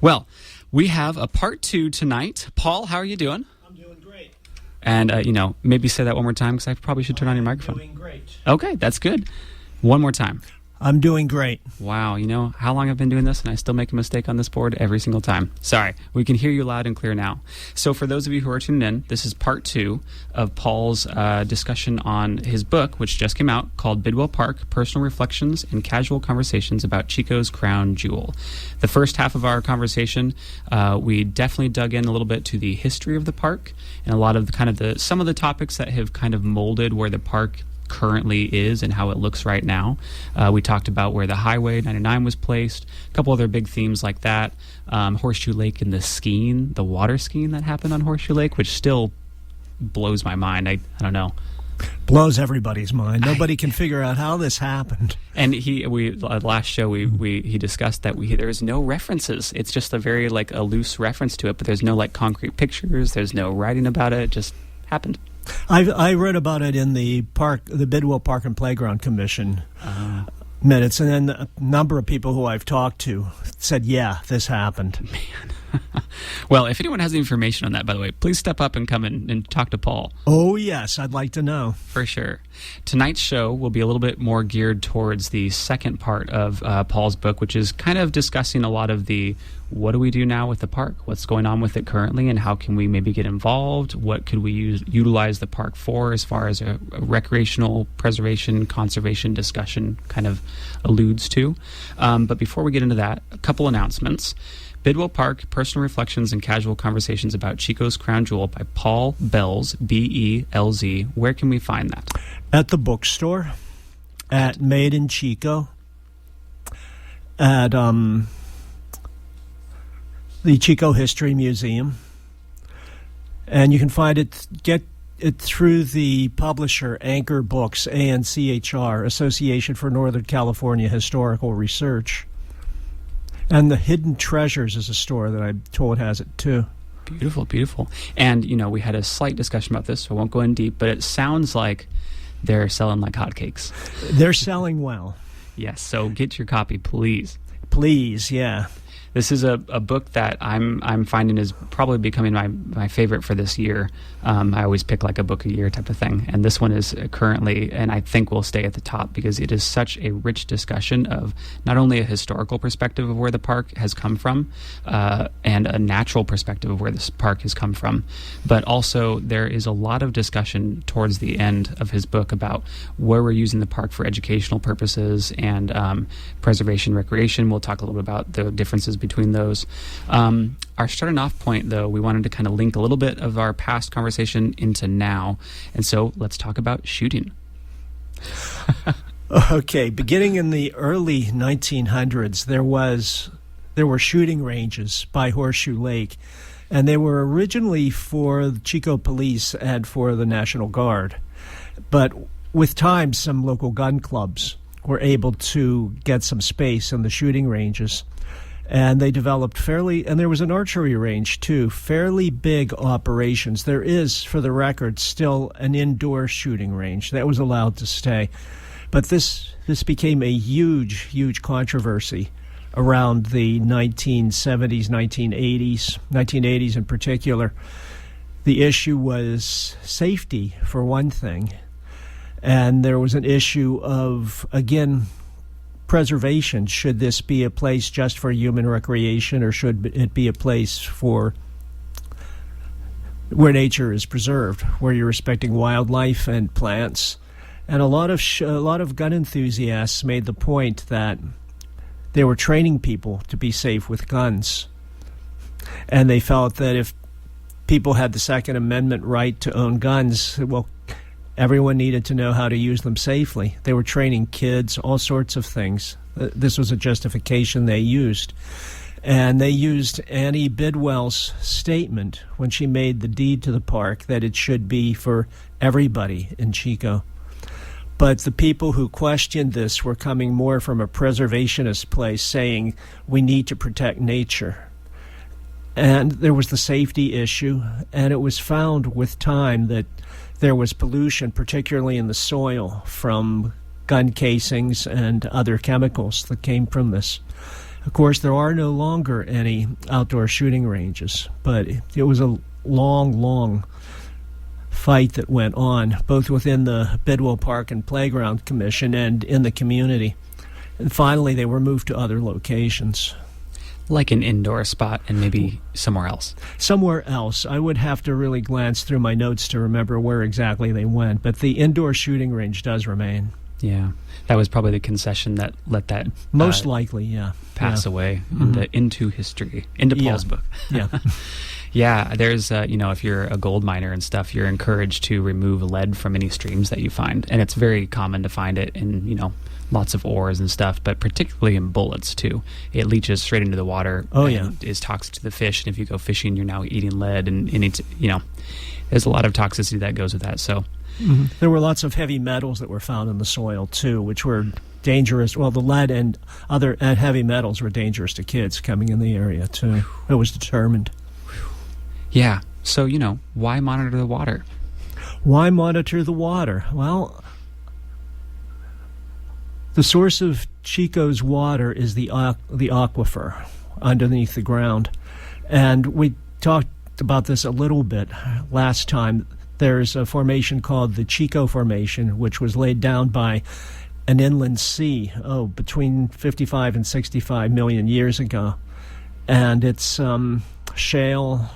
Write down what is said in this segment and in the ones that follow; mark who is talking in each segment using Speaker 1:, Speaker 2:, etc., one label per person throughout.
Speaker 1: Well, we have a part 2 tonight. Paul, how are you doing?
Speaker 2: I'm doing great.
Speaker 1: And, maybe say that one more time because I probably should turn on your microphone.
Speaker 2: I'm doing great.
Speaker 1: Okay, that's good. One more time.
Speaker 2: I'm doing great.
Speaker 1: Wow, how long I've been doing this and I still make a mistake on this board every single time. Sorry, we can hear you loud and clear now. So for those of you who are tuning in, this is part 2 of Paul's discussion on his book, which just came out, called Bidwell Park, Personal Reflections and Casual Conversations about Chico's Crown Jewel. The first half of our conversation, we definitely dug in a little bit to the history of the park and a lot of some of the topics that have kind of molded where the park currently is and how it looks right now. We talked about where the Highway 99 was placed, a couple other big themes like that, Horseshoe Lake and the water skiing that happened on Horseshoe Lake, which still blows my mind. I don't know.
Speaker 2: Blows everybody's mind. Nobody can figure out how this happened.
Speaker 1: And last show he discussed that there's no references. It's just a very a loose reference to it, but there's no concrete pictures. There's no writing about it. It just happened.
Speaker 2: I read about it in the Bidwell Park and Playground Commission minutes, and then a number of people who I've talked to said, yeah, this happened.
Speaker 1: Man. Well, if anyone has information on that, by the way, please step up and come in and talk to Paul.
Speaker 2: Oh, yes, I'd like to know.
Speaker 1: For sure. Tonight's show will be a little bit more geared towards the second part of Paul's book, which is kind of discussing a lot of the what do we do now with the park, what's going on with it currently, and how can we maybe get involved, what could we utilize the park for as far as a recreational preservation, conservation discussion kind of alludes to. But before we get into that, a couple announcements. Bidwell Park, Personal Reflections and Casual Conversations about Chico's Crown Jewel by Paul Belz, B-E-L-Z. Where can we find that?
Speaker 2: At the bookstore, at Made in Chico, at the Chico History Museum. And you can get it through the publisher Anchor Books, ANCHR, Association for Northern California Historical Research. And the Hidden Treasures is a store that I'm told has it too.
Speaker 1: Beautiful, beautiful. And, we had a slight discussion about this, so I won't go in deep, but it sounds like they're selling like hotcakes.
Speaker 2: They're selling well.
Speaker 1: Yes, so get your copy, please.
Speaker 2: Please, yeah.
Speaker 1: This is a book that I'm finding is probably becoming my favorite for this year. I always pick a book a year type of thing, and this one is currently, and I think will stay at the top because it is such a rich discussion of not only a historical perspective of where the park has come from and a natural perspective of where this park has come from, but also there is a lot of discussion towards the end of his book about where we're using the park for educational purposes and preservation, recreation. We'll talk a little bit about the differences between those. Our starting off point, though, we wanted to kind of link a little bit of our past conversation into now, and so let's talk about shooting.
Speaker 2: Okay, beginning in the early 1900s, there were shooting ranges by Horseshoe Lake, and they were originally for the Chico Police and for the National Guard. But with time, some local gun clubs were able to get some space in the shooting ranges. And they developed and there was an archery range too, fairly big operations. There is, for the record, still an indoor shooting range that was allowed to stay. But this became a huge, huge controversy around the 1970s, 1980s in particular. The issue was safety, for one thing. And there was an issue of, again, preservation. Should this be a place just for human recreation, or should it be a place for where nature is preserved, where you're respecting wildlife and plants? And a lot of gun enthusiasts made the point that they were training people to be safe with guns, and they felt that if people had the Second Amendment right to own guns, well, everyone needed to know how to use them safely. They were training kids, all sorts of things. This was a justification they used. And they used Annie Bidwell's statement when she made the deed to the park that it should be for everybody in Chico. But the people who questioned this were coming more from a preservationist place, saying we need to protect nature. And there was the safety issue, and it was found with time that there was pollution, particularly in the soil, from gun casings and other chemicals that came from this. Of course, there are no longer any outdoor shooting ranges, but it was a long, long fight that went on, both within the Bidwell Park and Playground Commission and in the community. And finally, they were moved to other locations.
Speaker 1: Like an indoor spot and maybe somewhere else.
Speaker 2: Somewhere else. I would have to really glance through my notes to remember where exactly they went, but the indoor shooting range does remain.
Speaker 1: Yeah. That was probably the concession that let that
Speaker 2: most likely, yeah,
Speaker 1: pass away into history, into Paul's book.
Speaker 2: Yeah.
Speaker 1: Yeah, there's, if you're a gold miner and stuff, you're encouraged to remove lead from any streams that you find. And it's very common to find it in, lots of ores and stuff, but particularly in bullets, too. It leaches straight into the water and is toxic to the fish. And if you go fishing, you're now eating lead. And it's, there's a lot of toxicity that goes with that. So
Speaker 2: there were lots of heavy metals that were found in the soil, too, which were dangerous. Well, the lead and other heavy metals were dangerous to kids coming in the area, too. It was determined.
Speaker 1: Yeah. So, why monitor the water?
Speaker 2: Why monitor the water? Well, the source of Chico's water is the aquifer underneath the ground. And we talked about this a little bit last time. There's a formation called the Chico Formation, which was laid down by an inland sea, between 55 and 65 million years ago. And it's shale,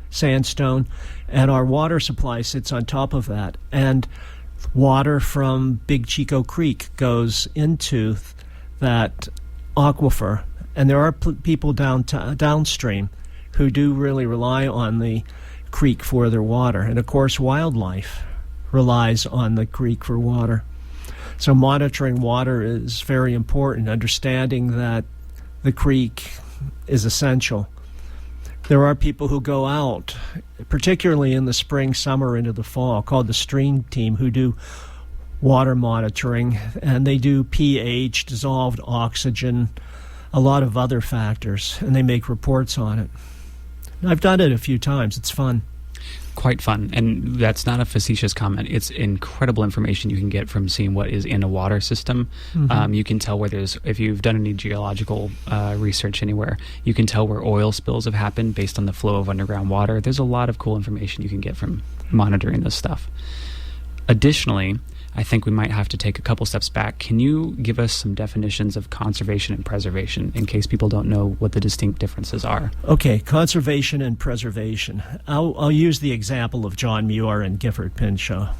Speaker 2: sandstone, and our water supply sits on top of that. And water from Big Chico Creek goes into that aquifer. And there are people downstream who do really rely on the creek for their water. And of course, wildlife relies on the creek for water. So monitoring water is very important, understanding that the creek is essential. There are people who go out, particularly in the spring, summer, into the fall, called the stream team, who do water monitoring, and they do pH, dissolved oxygen, a lot of other factors, and they make reports on it. I've done it a few times. It's fun.
Speaker 1: Quite fun. And that's not a facetious comment. It's incredible information you can get from seeing what is in a water system. You can tell where if you've done any geological research anywhere, you can tell where oil spills have happened based on the flow of underground water. There's a lot of cool information you can get from monitoring this stuff. Additionally, I think we might have to take a couple steps back. Can you give us some definitions of conservation and preservation in case people don't know what the distinct differences are?
Speaker 2: Okay, conservation and preservation. I'll use the example of John Muir and Gifford Pinchot.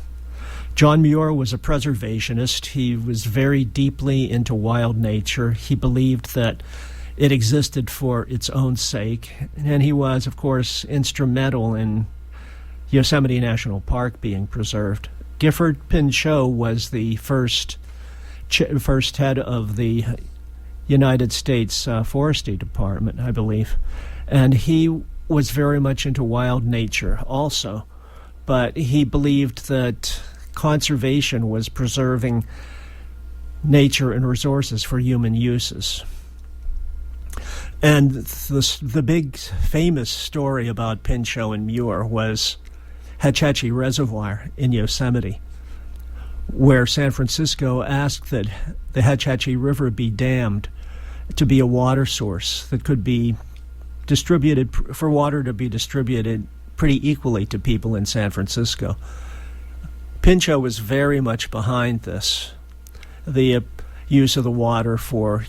Speaker 2: John Muir was a preservationist. He was very deeply into wild nature. He believed that it existed for its own sake, and he was, of course, instrumental in Yosemite National Park being preserved. Gifford Pinchot was the first head of the United States Forestry Department, I believe. And he was very much into wild nature also. But he believed that conservation was preserving nature and resources for human uses. And the big famous story about Pinchot and Muir was Hetch Hetchy Reservoir in Yosemite, where San Francisco asked that the Hetch Hetchy River be dammed to be a water source that could be distributed, for water to be distributed pretty equally to people in San Francisco. Pinchot was very much behind this, the use of the water for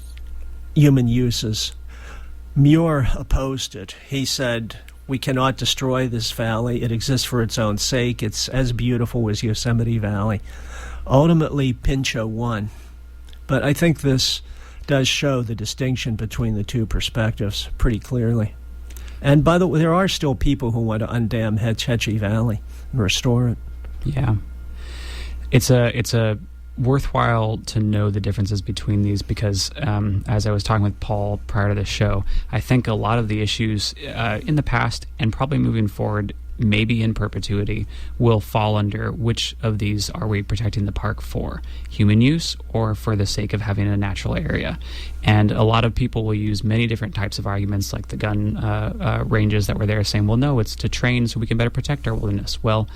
Speaker 2: human uses. Muir opposed it. He said, "We cannot destroy this valley. It exists for its own sake. It's as beautiful as Yosemite Valley." Ultimately, Pinchot won. But I think this does show the distinction between the two perspectives pretty clearly. And by the way, there are still people who want to undam Hetch Hetchy Valley and restore it.
Speaker 1: Yeah. It's a worthwhile to know the differences between these because as I was talking with Paul prior to the show, I think a lot of the issues in the past and probably moving forward, maybe in perpetuity, will fall under which of these are we protecting the park for? Human use or for the sake of having a natural area? And a lot of people will use many different types of arguments, like the gun ranges that were there, saying, well, no, it's to train so we can better protect our wilderness. Well,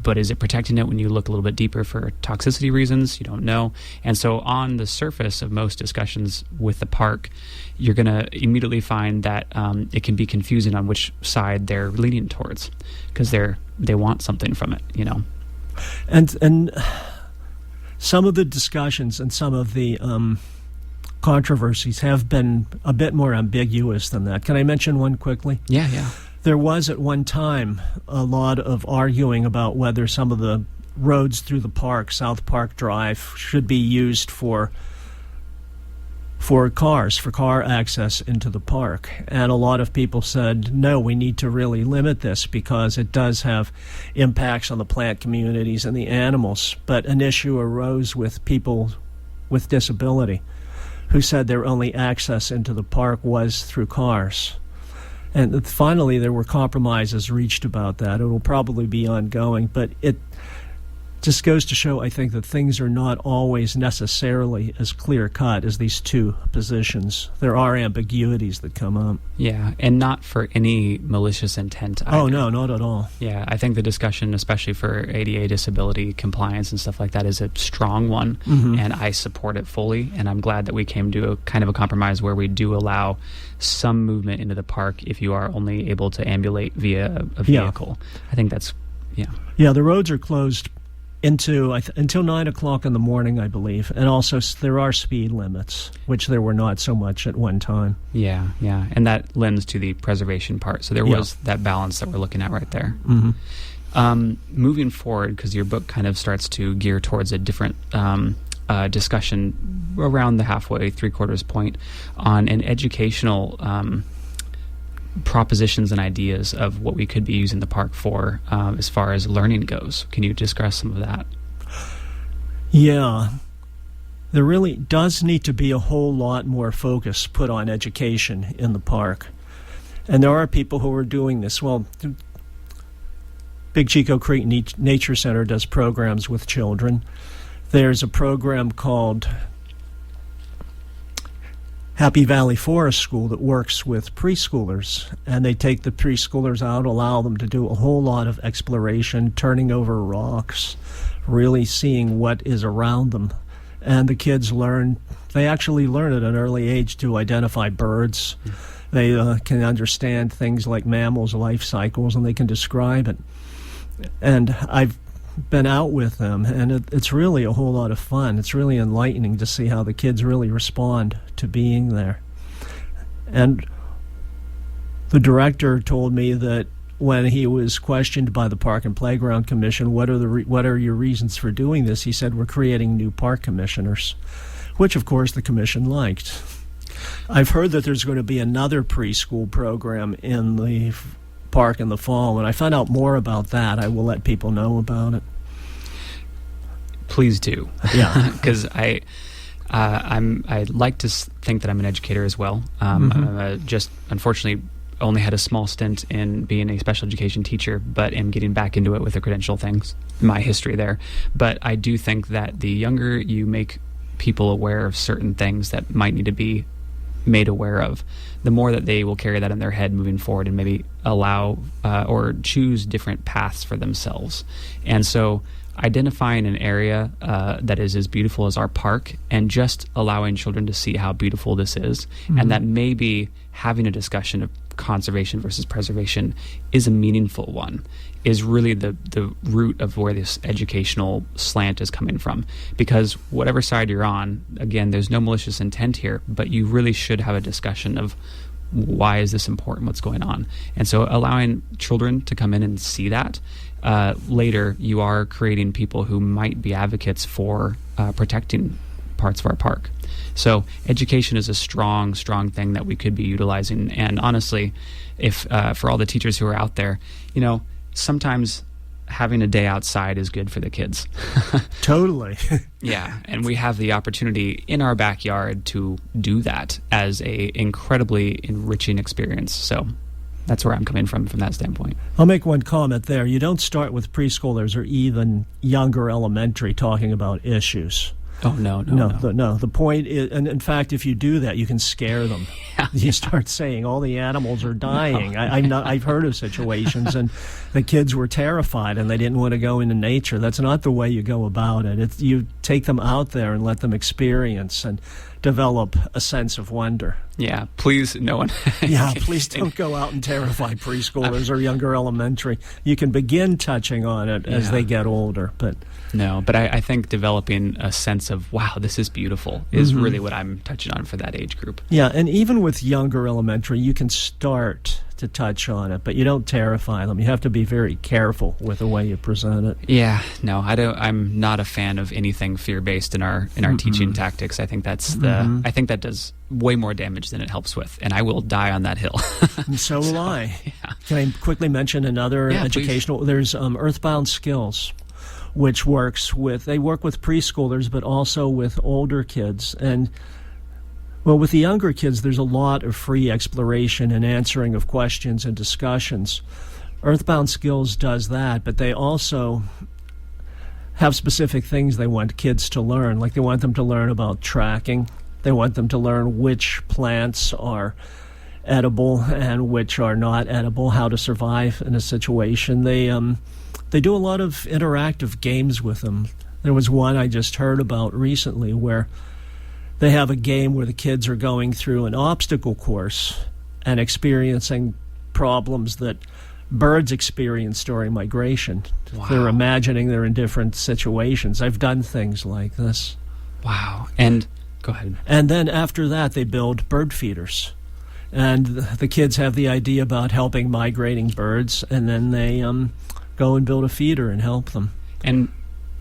Speaker 1: but is it protecting it when you look a little bit deeper for toxicity reasons? You don't know. And so on the surface of most discussions with the park, you're going to immediately find that it can be confusing on which side they're leaning towards, because they want something from it, you know.
Speaker 2: And some of the discussions and some of the controversies have been a bit more ambiguous than that. Can I mention one quickly?
Speaker 1: Yeah.
Speaker 2: There was at one time a lot of arguing about whether some of the roads through the park, South Park Drive, should be used for cars, for car access into the park. And a lot of people said, no, we need to really limit this because it does have impacts on the plant communities and the animals. But an issue arose with people with disability who said their only access into the park was through cars. And finally, there were compromises reached about that. It will probably be ongoing, but it just goes to show, I think, that things are not always necessarily as clear-cut as these two positions. There are ambiguities that come up.
Speaker 1: Yeah, and not for any malicious intent either.
Speaker 2: Oh, no, not at all.
Speaker 1: Yeah, I think the discussion, especially for ADA disability compliance and stuff like that, is a strong one, and I support it fully, and I'm glad that we came to a kind of a compromise where we do allow some movement into the park if you are only able to ambulate via a vehicle. Yeah. I think that's,
Speaker 2: Yeah, the roads are closed until 9 o'clock in the morning, I believe. And also there are speed limits, which there were not so much at one time.
Speaker 1: Yeah. And that lends to the preservation part. So there was that balance that we're looking at right there. Moving forward, because your book kind of starts to gear towards a different discussion around the halfway, three-quarters point on an educational propositions and ideas of what we could be using the park for as far as learning goes. Can you discuss some of that?
Speaker 2: Yeah. There really does need to be a whole lot more focus put on education in the park. And there are people who are doing this. Well, Big Chico Creek Nature Center does programs with children. There's a program called Happy Valley Forest School that works with preschoolers, and they take the preschoolers out, allow them to do a whole lot of exploration, turning over rocks, really seeing what is around them. And the kids they actually learn at an early age to identify birds. They can understand things like mammals' life cycles, and they can describe it. And I've been out with them, and it's really a whole lot of fun. It's really enlightening to see how the kids really respond to being there. And the director told me that when he was questioned by the Park and Playground Commission, what are your reasons for doing this? He said, we're creating new park commissioners, which of course the commission liked. I've heard that there's going to be another preschool program in the park in the fall. When I find out more about that, I will let people know about it.
Speaker 1: Please do.
Speaker 2: Yeah.
Speaker 1: Because I like to think that I'm an educator as well. I'm just unfortunately only had a small stint in being a special education teacher, but am getting back into it with the credential things, my history there. But I do think that the younger you make people aware of certain things that might need to be made aware of, the more that they will carry that in their head moving forward and maybe allow or choose different paths for themselves. And so identifying an area that is as beautiful as our park and just allowing children to see how beautiful this is, and that maybe having a discussion of conservation versus preservation is a meaningful one, is really the root of where this educational slant is coming from. Because whatever side you're on, again, there's no malicious intent here, but you really should have a discussion of why is this important, what's going on. And so allowing children to come in and see that, later you are creating people who might be advocates for protecting parts of our park. So education is a strong thing that we could be utilizing. And honestly, if for all the teachers who are out there, sometimes having a day outside is good for the kids.
Speaker 2: Totally.
Speaker 1: Yeah, and we have the opportunity in our backyard to do that as a incredibly enriching experience. So that's where I'm coming from that standpoint.
Speaker 2: I'll make one comment there. You don't start with preschoolers or even younger elementary talking about issues.
Speaker 1: Oh, no.
Speaker 2: The point is, and in fact, if you do that, you can scare them. You start saying all the animals are dying.
Speaker 1: No.
Speaker 2: I've heard of situations, and the kids were terrified, and they didn't want to go into nature. That's not the way you go about it. You take them out there and let them experience and develop a sense of wonder.
Speaker 1: Yeah, please, no one.
Speaker 2: Please don't go out and terrify preschoolers or younger elementary. You can begin touching on it as they get older, but...
Speaker 1: No, but I think developing a sense of, wow, this is beautiful is really what I'm touching on for that age group.
Speaker 2: Yeah, and even with younger elementary, you can start to touch on it, but you don't terrify them. You have to be very careful with the way you present it.
Speaker 1: Yeah, no, I'm not a fan of anything fear-based in our teaching tactics. I think that's I think that does way more damage than it helps with, and I will die on that hill.
Speaker 2: And so will I. Yeah. Can I quickly mention another educational? Please. There's Earthbound Skills, which work with preschoolers, but also with older kids. And, well, with the younger kids, there's a lot of free exploration and answering of questions and discussions. Earthbound Skills does that, but they also have specific things they want kids to learn. Like they want them to learn about tracking. They want them to learn which plants are edible and which are not edible, how to survive in a situation. They do a lot of interactive games with them. There was one I just heard about recently where they have a game where the kids are going through an obstacle course and experiencing problems that birds experience during migration. Wow. They're imagining they're in different situations. I've done things like this.
Speaker 1: Wow. And go ahead.
Speaker 2: And then after that, they build bird feeders. And the kids have the idea about helping migrating birds, and then they go and build a feeder and help them.
Speaker 1: And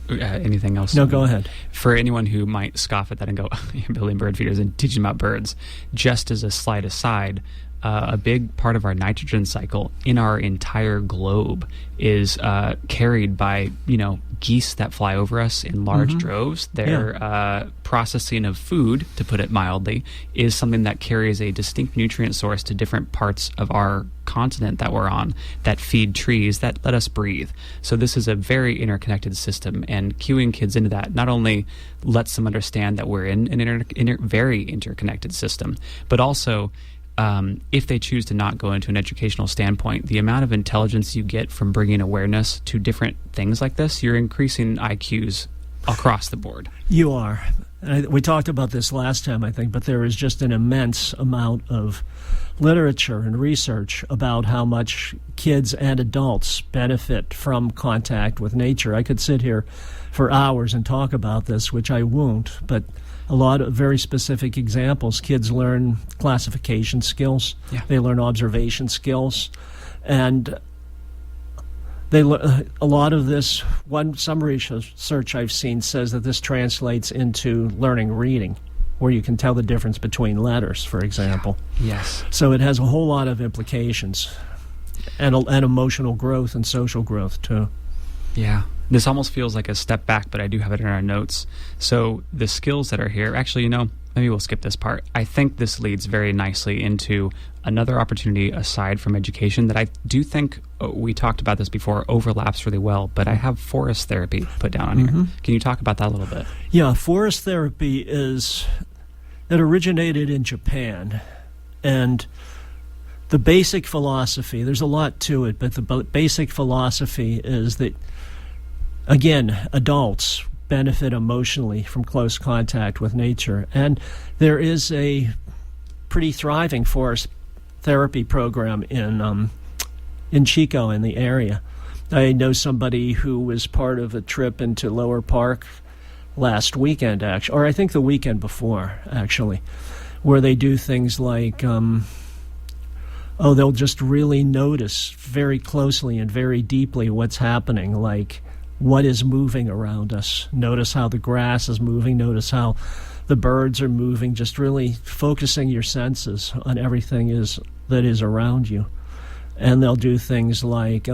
Speaker 1: anything else?
Speaker 2: No, go ahead.
Speaker 1: For anyone who might scoff at that and go, you're building bird feeders and teaching about birds, just as a slight aside, a big part of our nitrogen cycle in our entire globe is carried by, geese that fly over us in large droves. Their processing of food, to put it mildly, is something that carries a distinct nutrient source to different parts of our continent that we're on that feed trees that let us breathe. So this is a very interconnected system, and cueing kids into that not only lets them understand that we're in an very interconnected system, but also if they choose to not go into an educational standpoint, the amount of intelligence you get from bringing awareness to different things like this, you're increasing IQs across the board.
Speaker 2: You are. We talked about this last time, I think, but there is just an immense amount of literature and research about how much kids and adults benefit from contact with nature. I could sit here for hours and talk about this, which I won't, but a lot of very specific examples. Kids learn classification skills. Yeah. They learn observation skills. And a lot of this, some research I've seen says that this translates into learning reading, where you can tell the difference between letters, for example.
Speaker 1: Yeah. Yes.
Speaker 2: So it has a whole lot of implications, and emotional growth and social growth, too.
Speaker 1: Yeah. This almost feels like a step back, but I do have it in our notes. So the skills that are here, actually, maybe we'll skip this part. I think this leads very nicely into another opportunity aside from education that I do think, we talked about this before, overlaps really well, but I have forest therapy put down on here. Can you talk about that a little bit?
Speaker 2: Yeah, forest therapy it originated in Japan, and the basic philosophy, there's a lot to it, but the basic philosophy is that, again, adults benefit emotionally from close contact with nature. And there is a pretty thriving forest therapy program in Chico, in the area. I know somebody who was part of a trip into Lower Park last weekend, actually, or I think the weekend before, actually, where they do things like, they'll just really notice very closely and very deeply what's happening, like what is moving around us. Notice how the grass is moving. Notice how the birds are moving. Just really focusing your senses on everything that is around you. And they'll do things like,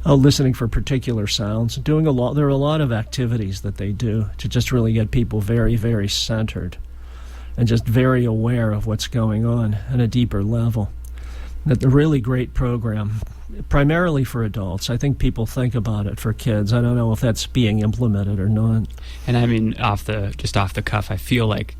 Speaker 2: listening for particular sounds. There are a lot of activities that they do to just really get people very, very centered and just very aware of what's going on at a deeper level. A really great program, primarily for adults. I think people think about it for kids. I don't know if that's being implemented or not.
Speaker 1: And I mean, off the cuff, I feel like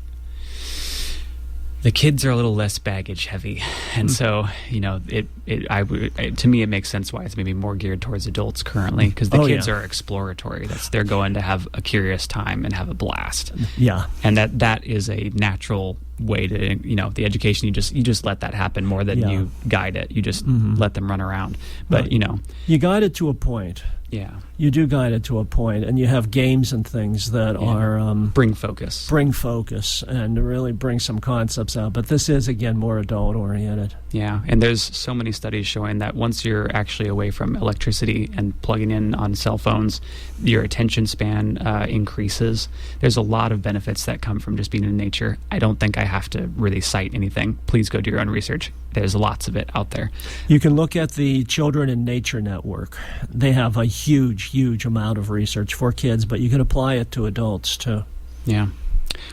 Speaker 1: the kids are a little less baggage heavy, and so to me it makes sense why it's maybe more geared towards adults currently, because the kids are exploratory. They're going to have a curious time and have a blast.
Speaker 2: Yeah,
Speaker 1: and that is a natural way to, the education, you just let that happen more than you guide it. You just let them run around. But
Speaker 2: you guide it to a point.
Speaker 1: Yeah,
Speaker 2: you do guide it to a point, and you have games and things that are
Speaker 1: bring focus
Speaker 2: and really bring some concepts out. But this is, again, more adult oriented.
Speaker 1: Yeah, and there's so many studies showing that once you're actually away from electricity and plugging in on cell phones, your attention span increases. There's a lot of benefits that come from just being in nature. I don't think I have to really cite anything. Please go do your own research. There's lots of it out there.
Speaker 2: You can look at the Children in Nature Network. They have a huge amount of research for kids, but you can apply it to adults too.
Speaker 1: Yeah.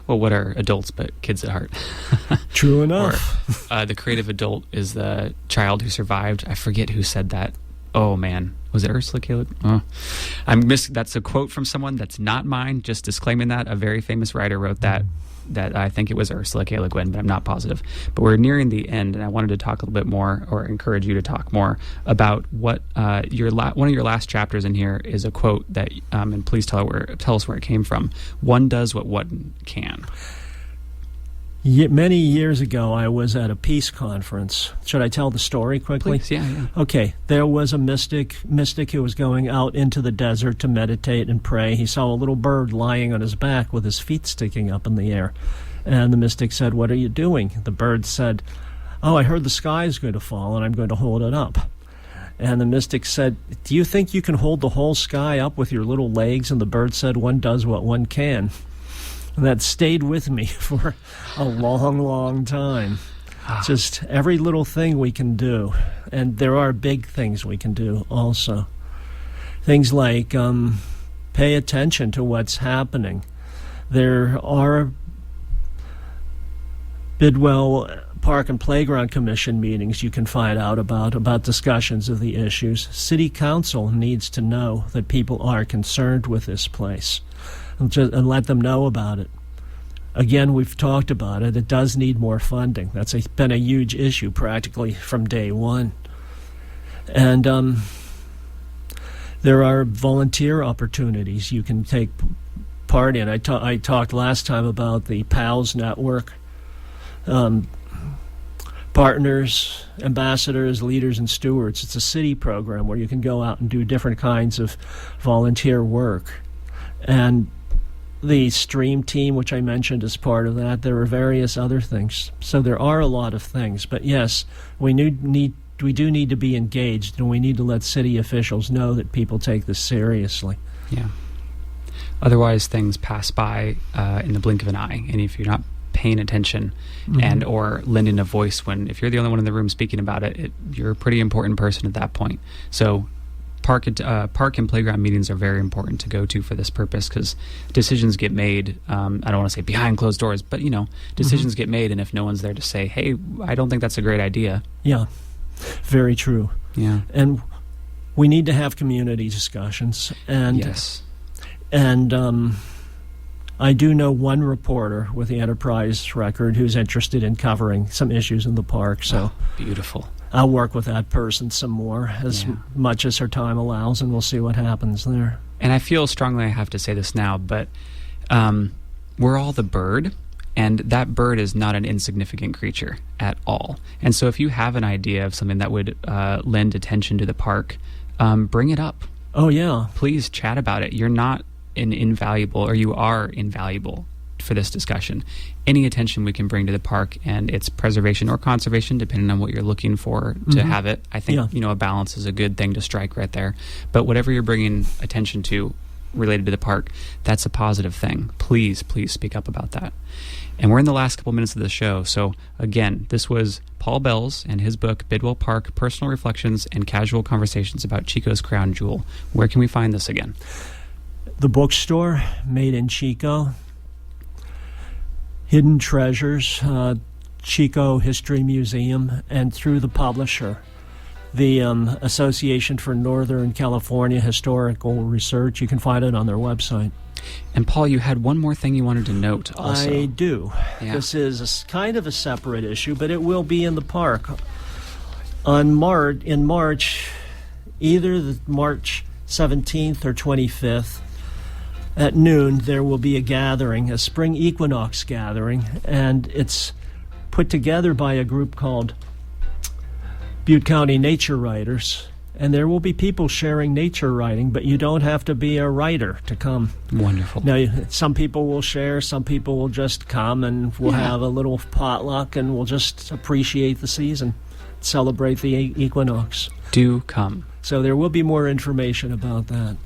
Speaker 1: Well, what are adults but kids at heart?
Speaker 2: True enough.
Speaker 1: Or, the creative adult is the child who survived. I forget who said that. Oh, man. Was it Ursula K. Le Guin? That's a quote from someone that's not mine, just disclaiming that. A very famous writer wrote that I think it was Ursula K. Le Guin, but I'm not positive. But we're nearing the end, and I wanted to talk a little bit more, or encourage you to talk more about what one of your last chapters in here is a quote that, and please tell us where it came from. One does what one can.
Speaker 2: Many years ago, I was at a peace conference. Should I tell the story quickly?
Speaker 1: Please, yeah.
Speaker 2: Okay, there was a mystic who was going out into the desert to meditate and pray. He saw a little bird lying on his back with his feet sticking up in the air. And the mystic said, "What are you doing?" The bird said, "Oh, I heard the sky is going to fall and I'm going to hold it up." And the mystic said, "Do you think you can hold the whole sky up with your little legs?" And the bird said, "One does what one can." And that stayed with me for a long time. Just every little thing we can do. And there are big things we can do also. Things like pay attention to what's happening. There are Bidwell Park and Playground Commission meetings you can find out about discussions of the issues. City Council needs to know that people are concerned with this place. And let them know about it. Again, we've talked about it. It does need more funding. That's been a huge issue practically from day one. And there are volunteer opportunities you can take part in. I talked last time about the PALS network. Partners, ambassadors, leaders, and stewards. It's a city program where you can go out and do different kinds of volunteer work. And the stream team, which I mentioned, is part of that. There are various other things. So there are a lot of things. But yes, we do need to be engaged, and we need to let city officials know that people take this seriously.
Speaker 1: Yeah. Otherwise, things pass by in the blink of an eye. And if you're not paying attention and or lending a voice if you're the only one in the room speaking about it, you're a pretty important person at that point. So park and playground meetings are very important to go to for this purpose, because decisions get made, I don't want to say behind closed doors, but decisions get made, and if no one's there to say, hey, I don't think that's a great idea.
Speaker 2: Yeah, very true.
Speaker 1: Yeah.
Speaker 2: And we need to have community discussions. And
Speaker 1: yes.
Speaker 2: And I do know one reporter with the Enterprise Record who's interested in covering some issues in the park. So
Speaker 1: beautiful.
Speaker 2: I'll work with that person some more, as much as her time allows, and we'll see what happens there.
Speaker 1: And I feel strongly I have to say this now, but we're all the bird, and that bird is not an insignificant creature at all. And so if you have an idea of something that would lend attention to the park, bring it up.
Speaker 2: Oh, yeah.
Speaker 1: Please chat about it. You're not you are invaluable for this discussion. Any attention we can bring to the park and its preservation or conservation, depending on what you're looking for to have it, I think a balance is a good thing to strike right there. But whatever you're bringing attention to related to the park, that's a positive thing. Please speak up about that. And we're in the last couple minutes of the show. So again, this was Paul Belz and his book, Bidwell Park, Personal Reflections and Casual Conversations about Chico's Crown Jewel. Where can we find this again?
Speaker 2: The bookstore, Made in Chico. Hidden Treasures, Chico History Museum and through the publisher, the Association for Northern California Historical Research. You can find it on their website.
Speaker 1: And Paul, you had one more thing you wanted to note also.
Speaker 2: I do.
Speaker 1: Yeah.
Speaker 2: This is kind of a separate issue, but it will be in the park. In March, either the March 17th or 25th, at noon, there will be a gathering, a spring equinox gathering, and it's put together by a group called Butte County Nature Writers. And there will be people sharing nature writing, but you don't have to be a writer to come.
Speaker 1: Wonderful.
Speaker 2: Now, some people will share, some people will just come, and we'll have a little potluck, and we'll just appreciate the season, celebrate the equinox.
Speaker 1: Do come.
Speaker 2: So there will be more information about that.